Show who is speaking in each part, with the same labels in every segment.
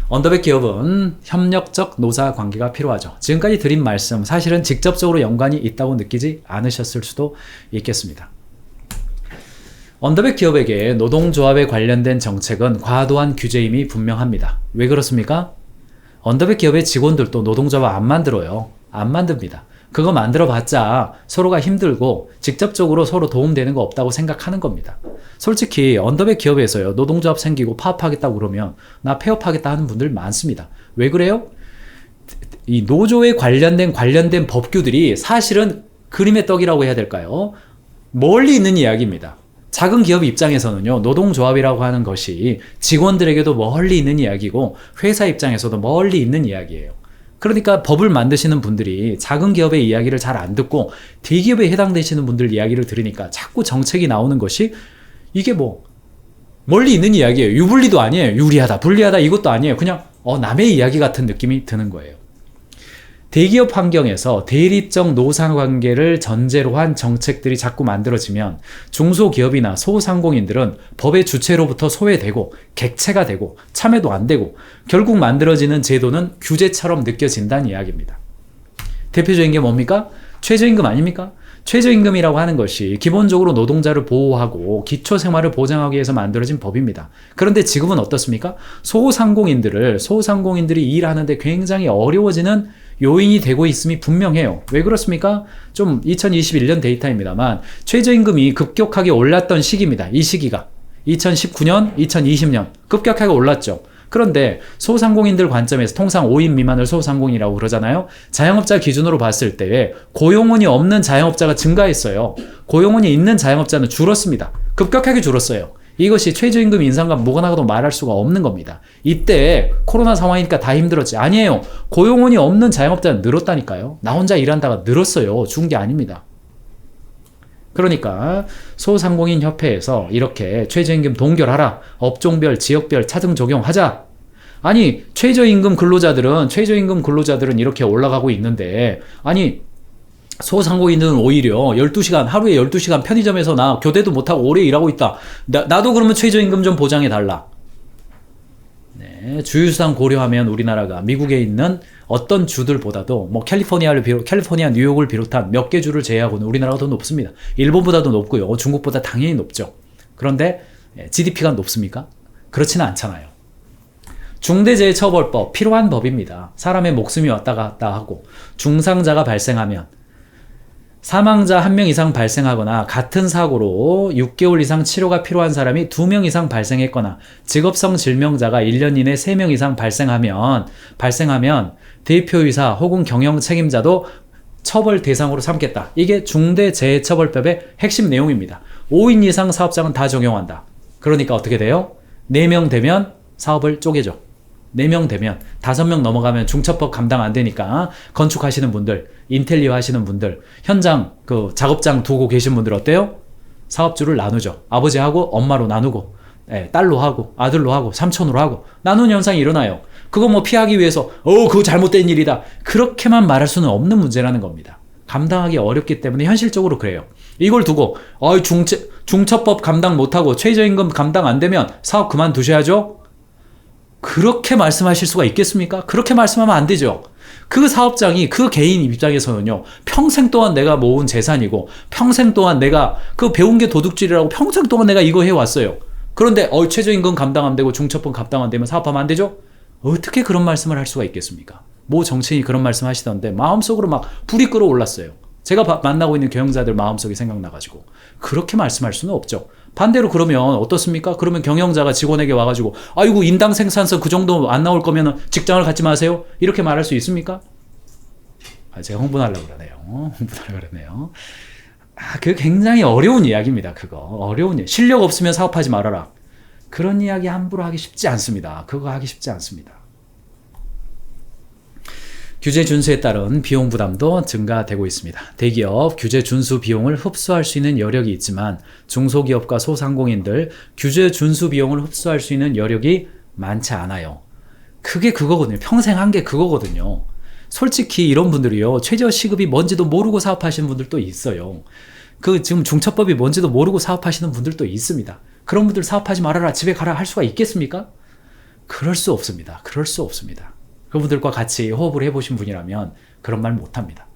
Speaker 1: 언더백 기업은 협력적 노사 관계가 필요하죠. 지금까지 드린 말씀 사실은 직접적으로 연관이 있다고 느끼지 않으셨을 수도 있겠습니다. 언더백 기업에게 노동조합에 관련된 정책은 과도한 규제임이 분명합니다. 왜 그렇습니까? 언더백 기업의 직원들도 노동조합 안 만들어요. 안 만듭니다. 그거 만들어봤자 서로가 힘들고 직접적으로 서로 도움되는 거 없다고 생각하는 겁니다. 솔직히 언더백 기업에서요, 노동조합 생기고 파업하겠다고 그러면 나 폐업하겠다 하는 분들 많습니다. 왜 그래요? 이 노조에 관련된 법규들이 사실은 그림의 떡이라고 해야 될까요? 멀리 있는 이야기입니다. 작은 기업 입장에서는요, 노동조합이라고 하는 것이 직원들에게도 멀리 있는 이야기고 회사 입장에서도 멀리 있는 이야기예요. 그러니까 법을 만드시는 분들이 작은 기업의 이야기를 잘 안 듣고 대기업에 해당되시는 분들 이야기를 들으니까 자꾸 정책이 나오는 것이 이게 뭐 멀리 있는 이야기예요. 유불리도 아니에요. 유리하다, 불리하다 이것도 아니에요. 그냥 남의 이야기 같은 느낌이 드는 거예요. 대기업 환경에서 대립적 노사관계를 전제로 한 정책들이 자꾸 만들어지면 중소기업이나 소상공인들은 법의 주체로부터 소외되고 객체가 되고 참여도 안 되고 결국 만들어지는 제도는 규제처럼 느껴진다는 이야기입니다. 대표적인 게 뭡니까? 최저임금 아닙니까? 최저임금이라고 하는 것이 기본적으로 노동자를 보호하고 기초생활을 보장하기 위해서 만들어진 법입니다. 그런데 지금은 어떻습니까? 소상공인들이 일하는데 굉장히 어려워지는 요인이 되고 있음이 분명해요. 왜 그렇습니까? 좀 2021년 데이터입니다만 최저임금이 급격하게 올랐던 시기입니다. 이 시기가 2019년, 2020년 급격하게 올랐죠. 그런데 소상공인들 관점에서 통상 5인 미만을 소상공인이라고 그러잖아요. 자영업자 기준으로 봤을 때 고용원이 없는 자영업자가 증가했어요. 고용원이 있는 자영업자는 줄었습니다. 급격하게 줄었어요. 이것이 최저임금 인상과 무관하고도 말할 수가 없는 겁니다. 이때 코로나 상황이니까 다 힘들었지. 아니에요. 고용원이 없는 자영업자는 늘었다니까요. 나 혼자 일한다가 늘었어요. 죽은 게 아닙니다. 그러니까 소상공인 협회에서 이렇게 최저임금 동결하라, 업종별, 지역별 차등 적용하자. 아니 최저임금 근로자들은 이렇게 올라가고 있는데, 아니 소상공인들은 오히려 12시간, 하루에 12시간 편의점에서 나 교대도 못하고 오래 일하고 있다. 나도 그러면 최저임금 좀 보장해달라. 네, 주유수당 고려하면 우리나라가 미국에 있는 어떤 주들보다도 캘리포니아, 뉴욕을 비롯한 몇 개 주를 제외하고는 우리나라가 더 높습니다. 일본보다도 높고요. 중국보다 당연히 높죠. 그런데 GDP가 높습니까? 그렇지는 않잖아요. 중대재해처벌법 필요한 법입니다. 사람의 목숨이 왔다 갔다 하고 중상자가 발생하면 사망자 1명 이상 발생하거나 같은 사고로 6개월 이상 치료가 필요한 사람이 2명 이상 발생했거나 직업성 질병자가 1년 이내 3명 이상 발생하면 대표이사 혹은 경영 책임자도 처벌 대상으로 삼겠다. 이게 중대재해처벌법의 핵심 내용입니다. 5인 이상 사업장은 다 적용한다. 그러니까 어떻게 돼요? 4명 되면 사업을 쪼개죠. 4명 되면 5명 넘어가면 중첩법 감당 안 되니까 건축하시는 분들, 인테리어 하시는 분들, 현장 작업장 두고 계신 분들 어때요? 사업주를 나누죠. 아버지하고 엄마로 나누고, 딸로 하고, 아들로 하고, 삼촌으로 하고 나누는 현상이 일어나요. 그거 피하기 위해서 그거 잘못된 일이다. 그렇게만 말할 수는 없는 문제라는 겁니다. 감당하기 어렵기 때문에 현실적으로 그래요. 이걸 두고 중첩법 감당 못하고 최저임금 감당 안 되면 사업 그만두셔야죠. 그렇게 말씀하실 수가 있겠습니까? 그렇게 말씀하면 안 되죠. 그 사업장이 그 개인 입장에서는요, 평생 동안 내가 모은 재산이고 평생 동안 내가 배운 게 도둑질이라고 평생 동안 내가 이거 해왔어요. 그런데 최저임금 감당 안 되고 중첩법 감당 안 되면 사업하면 안 되죠? 어떻게 그런 말씀을 할 수가 있겠습니까? 모 정치인이 그런 말씀 하시던데 마음속으로 막 불이 끓어올랐어요. 제가 만나고 있는 경영자들 마음속이 생각나가지고 그렇게 말씀할 수는 없죠. 반대로 그러면 어떻습니까? 그러면 경영자가 직원에게 와가지고 아이고 인당 생산성 그 정도 안 나올 거면 직장을 갖지 마세요. 이렇게 말할 수 있습니까? 제가 홍보하려고 그러네요. 그게 굉장히 어려운 이야기입니다. 어려운 이야기. 실력 없으면 사업하지 말아라. 그런 이야기 함부로 하기 쉽지 않습니다. 그거 하기 쉽지 않습니다. 규제 준수에 따른 비용 부담도 증가되고 있습니다. 대기업 규제 준수 비용을 흡수할 수 있는 여력이 있지만 중소기업과 소상공인들 규제 준수 비용을 흡수할 수 있는 여력이 많지 않아요. 그게 그거거든요. 평생 한 게 그거거든요. 솔직히 이런 분들이요, 최저시급이 뭔지도 모르고 사업하시는 분들도 있어요. 지금 중첩법이 뭔지도 모르고 사업하시는 분들도 있습니다. 그런 분들 사업하지 말아라, 집에 가라 할 수가 있겠습니까? 그럴 수 없습니다. 그럴 수 없습니다. 그분들과 같이 호흡을 해보신 분이라면 그런 말 못합니다.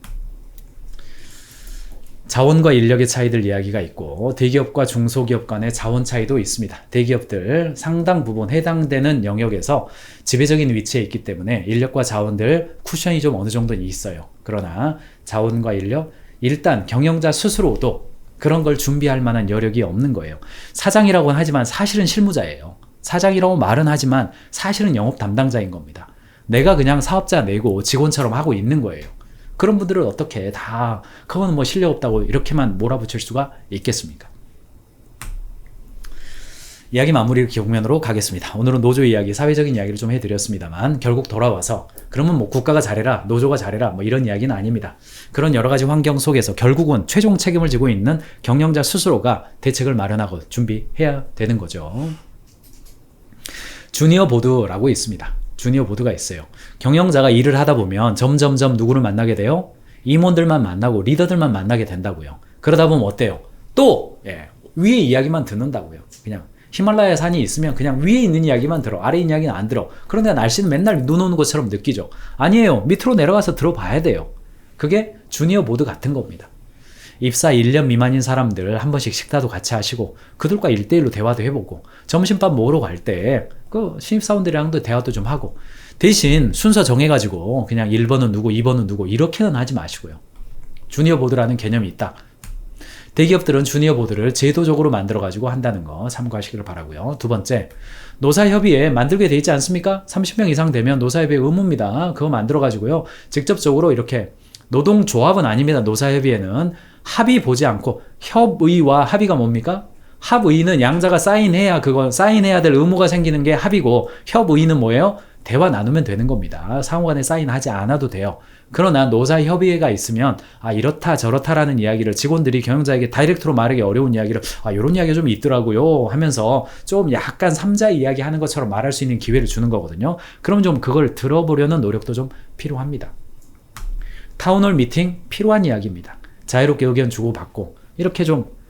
Speaker 1: 자원과 인력의 차이들 이야기가 있고 대기업과 중소기업 간의 자원 차이도 있습니다. 대기업들 상당 부분 해당되는 영역에서 지배적인 위치에 있기 때문에 인력과 자원들 쿠션이 좀 어느 정도는 있어요. 그러나 자원과 인력, 일단 경영자 스스로도 그런 걸 준비할 만한 여력이 없는 거예요. 사장이라고는 하지만 사실은 실무자예요. 사장이라고 말은 하지만 사실은 영업 담당자인 겁니다. 내가 그냥 사업자 내고 직원처럼 하고 있는 거예요. 그런 분들은 어떻게 다 그건 뭐 실력 없다고 이렇게만 몰아붙일 수가 있겠습니까? 이야기 마무리局면으로 가겠습니다. 오늘은 노조 이야기, 사회적인 이야기를 좀 해드렸습니다만 결국 돌아와서 그러면 뭐 국가가 잘해라, 노조가 잘해라 뭐 이런 이야기는 아닙니다. 그런 여러 가지 환경 속에서 결국은 최종 책임을 지고 있는 경영자 스스로가 대책을 마련하고 준비해야 되는 거죠. 주니어 보드라고 있습니다. 주니어 보드가 있어요. 경영자가 일을 하다 보면 점점점 누구를 만나게 돼요? 임원들만 만나고 리더들만 만나게 된다고요. 그러다 보면 어때요? 또 위에 이야기만 듣는다고요. 그냥 히말라야 산이 있으면 그냥 위에 있는 이야기만 들어. 아래 있는 이야기는 안 들어. 그런데 날씨는 맨날 눈 오는 것처럼 느끼죠. 아니에요. 밑으로 내려가서 들어봐야 돼요. 그게 주니어 보드 같은 겁니다. 입사 1년 미만인 사람들 한 번씩 식사도 같이 하시고 그들과 1대1로 대화도 해보고 점심밥 먹으러 갈 때 그 신입사원들이랑도 대화도 좀 하고 대신 순서 정해가지고 그냥 1번은 누구 2번은 누구 이렇게는 하지 마시고요. 주니어 보드라는 개념이 있다. 대기업들은 주니어 보드를 제도적으로 만들어가지고 한다는 거 참고하시기를 바라고요. 두 번째, 노사협의회 만들게 돼 있지 않습니까? 30명 이상 되면 노사협의회 의무입니다. 그거 만들어가지고요. 직접적으로 이렇게 노동조합은 아닙니다. 노사협의회는 합의 보지 않고 협의와 합의가 뭡니까? 합의는 양자가 사인해야 그거 사인해야 될 의무가 생기는 게 합의고 협의는 뭐예요? 대화 나누면 되는 겁니다. 상호간에 사인하지 않아도 돼요. 그러나 노사협의회가 있으면 이렇다 저렇다라는 이야기를 직원들이 경영자에게 다이렉트로 말하기 어려운 이야기를 이런 이야기가 좀 있더라고요 하면서 좀 약간 삼자 이야기하는 것처럼 말할 수 있는 기회를 주는 거거든요. 그럼 좀 그걸 들어보려는 노력도 좀 필요합니다. 타운홀 미팅 필요한 이야기입니다. 자유롭게 의견 주고받고 이렇게 좀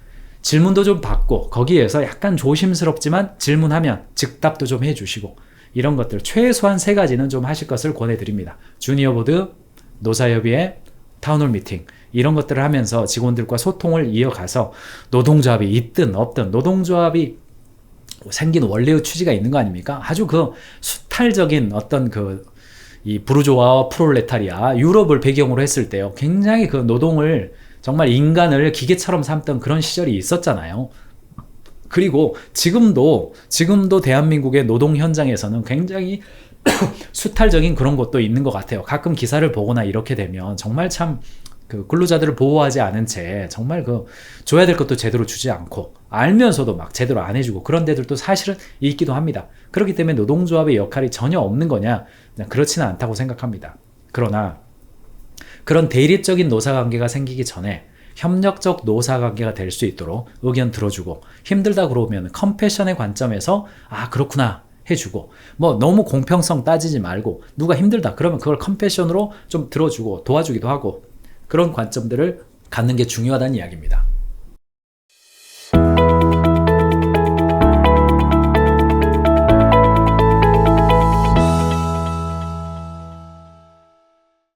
Speaker 1: 질문도 좀 받고 거기에서 약간 조심스럽지만 질문하면 즉답도 좀 해주시고 이런 것들 최소한 3가지는 좀 하실 것을 권해드립니다. 주니어 보드, 노사협의회, 타운홀 미팅 이런 것들을 하면서 직원들과 소통을 이어가서 노동조합이 있든 없든 노동조합이 생긴 원래의 취지가 있는 거 아닙니까? 아주 그 수탈적인 어떤 이 부르조아와 프롤레타리아 유럽을 배경으로 했을 때요. 굉장히 그 노동을 정말 인간을 기계처럼 삼던 그런 시절이 있었잖아요. 그리고 지금도 대한민국의 노동 현장에서는 굉장히 수탈적인 그런 것도 있는 것 같아요. 가끔 기사를 보거나 이렇게 되면 정말 참 그 근로자들을 보호하지 않은 채 정말 줘야 될 것도 제대로 주지 않고 알면서도 막 제대로 안 해주고 그런 데들도 사실은 있기도 합니다. 그렇기 때문에 노동조합의 역할이 전혀 없는 거냐? 그렇지는 않다고 생각합니다. 그러나 그런 대립적인 노사관계가 생기기 전에 협력적 노사관계가 될 수 있도록 의견 들어주고 힘들다 그러면 컴패션의 관점에서 그렇구나 해주고 뭐 너무 공평성 따지지 말고 누가 힘들다 그러면 그걸 컴패션으로 좀 들어주고 도와주기도 하고 그런 관점들을 갖는 게 중요하다는 이야기입니다.